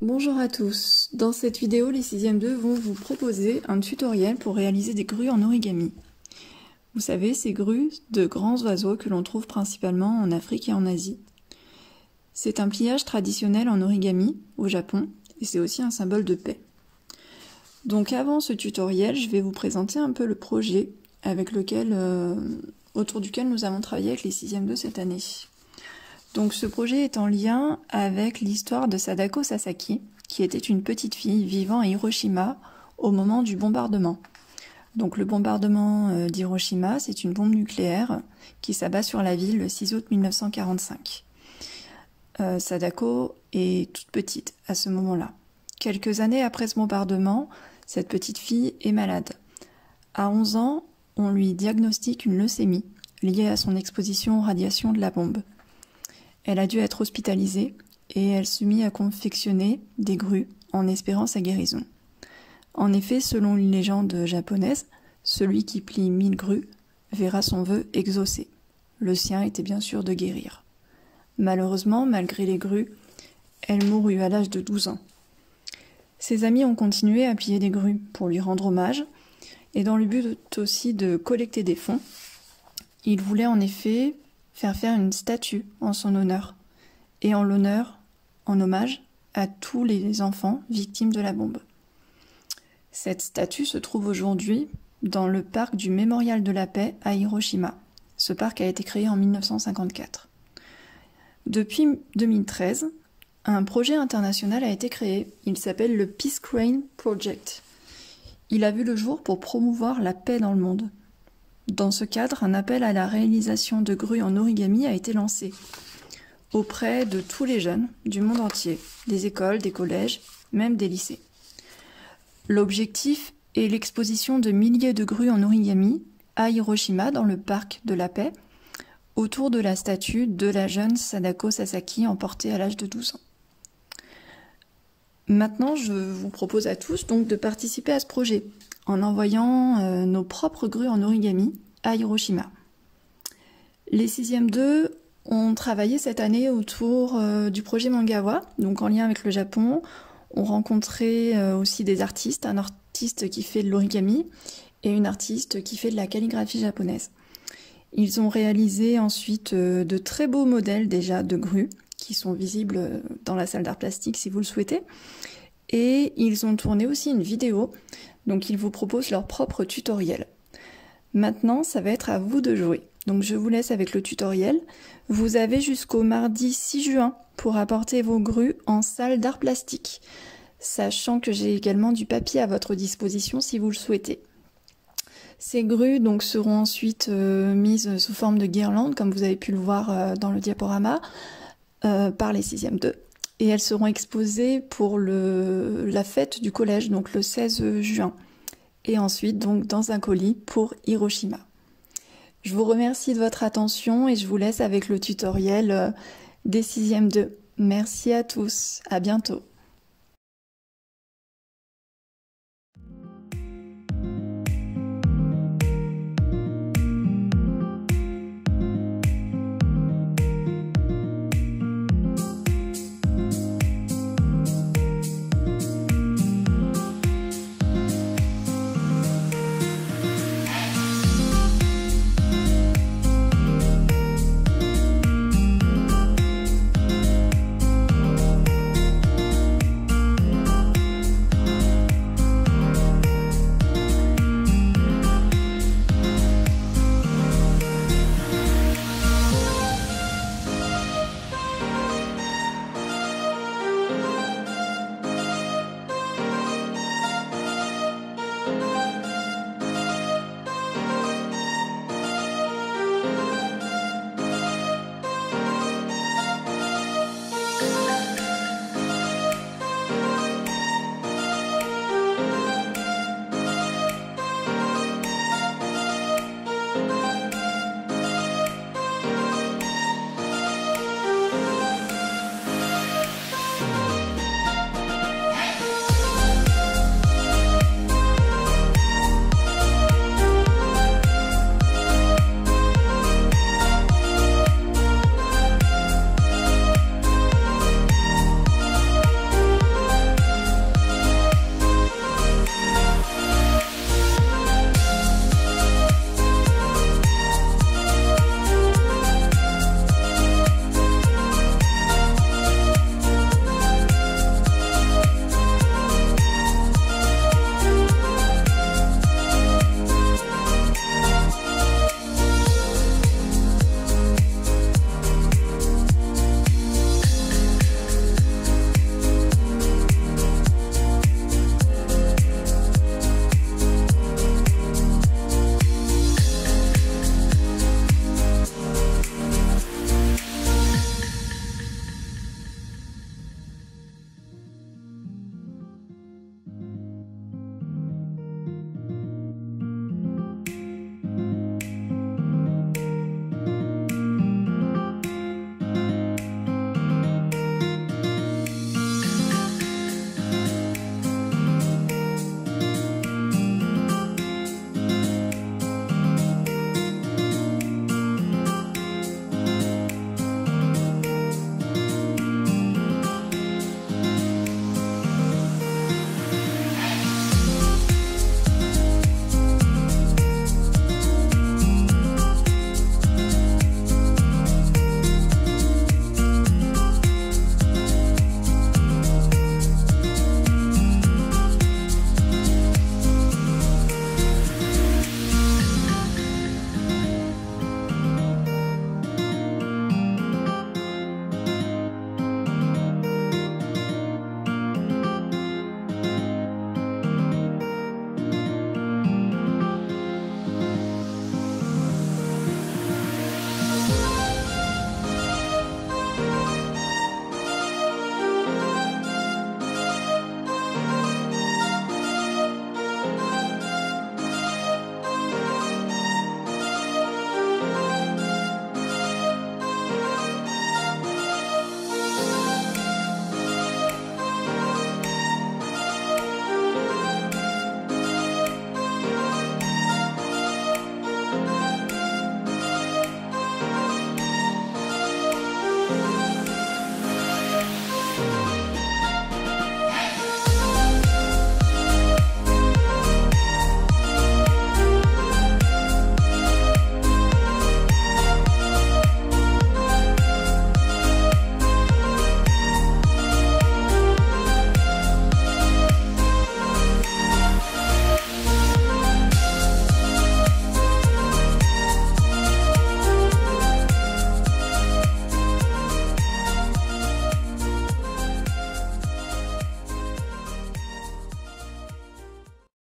Bonjour à tous, dans cette vidéo les 6e 2 vont vous proposer un tutoriel pour réaliser des grues en origami. Vous savez, ces grues de grands oiseaux que l'on trouve principalement en Afrique et en Asie. C'est un pliage traditionnel en origami au Japon et c'est aussi un symbole de paix. Donc avant ce tutoriel, je vais vous présenter un peu le projet avec autour duquel nous avons travaillé avec les 6e 2 cette année. Donc ce projet est en lien avec l'histoire de Sadako Sasaki, qui était une petite fille vivant à Hiroshima au moment du bombardement. Donc le bombardement d'Hiroshima, c'est une bombe nucléaire qui s'abat sur la ville le 6 août 1945. Sadako est toute petite à ce moment-là. Quelques années après ce bombardement, cette petite fille est malade. À 11 ans, on lui diagnostique une leucémie liée à son exposition aux radiations de la bombe. Elle a dû être hospitalisée et elle se mit à confectionner des grues en espérant sa guérison. En effet, selon une légende japonaise, celui qui plie 1000 grues verra son vœu exaucé. Le sien était bien sûr de guérir. Malheureusement, malgré les grues, elle mourut à l'âge de 12 ans. Ses amis ont continué à plier des grues pour lui rendre hommage et dans le but aussi de collecter des fonds. Ils voulaient en effet faire une statue en son honneur et en hommage à tous les enfants victimes de la bombe. Cette statue se trouve aujourd'hui dans le parc du Mémorial de la Paix à Hiroshima. Ce parc a été créé en 1954. Depuis 2013, un projet international a été créé. Il s'appelle le Peace Crane Project. Il a vu le jour pour promouvoir la paix dans le monde. Dans ce cadre, un appel à la réalisation de grues en origami a été lancé auprès de tous les jeunes du monde entier, des écoles, des collèges, même des lycées. L'objectif est l'exposition de milliers de grues en origami à Hiroshima, dans le parc de la Paix, autour de la statue de la jeune Sadako Sasaki emportée à l'âge de 12 ans. Maintenant, je vous propose à tous donc de participer à ce projet en envoyant nos propres grues en origami à Hiroshima. Les 6e 2 ont travaillé cette année autour du projet Mangawa, donc en lien avec le Japon. On rencontrait aussi des artistes, un artiste qui fait de l'origami et une artiste qui fait de la calligraphie japonaise. Ils ont réalisé ensuite de très beaux modèles déjà de grues qui sont visibles dans la salle d'art plastique si vous le souhaitez. Et ils ont tourné aussi une vidéo, donc ils vous proposent leur propre tutoriel. Maintenant, ça va être à vous de jouer. Donc je vous laisse avec le tutoriel. Vous avez jusqu'au mardi 6 juin pour apporter vos grues en salle d'art plastique, sachant que j'ai également du papier à votre disposition si vous le souhaitez. Ces grues donc seront ensuite mises sous forme de guirlande, comme vous avez pu le voir dans le diaporama, par les 6e 2. Et elles seront exposées pour la fête du collège, donc le 16 juin. Et ensuite, donc, dans un colis pour Hiroshima. Je vous remercie de votre attention et je vous laisse avec le tutoriel des 6e 2. Merci à tous, à bientôt.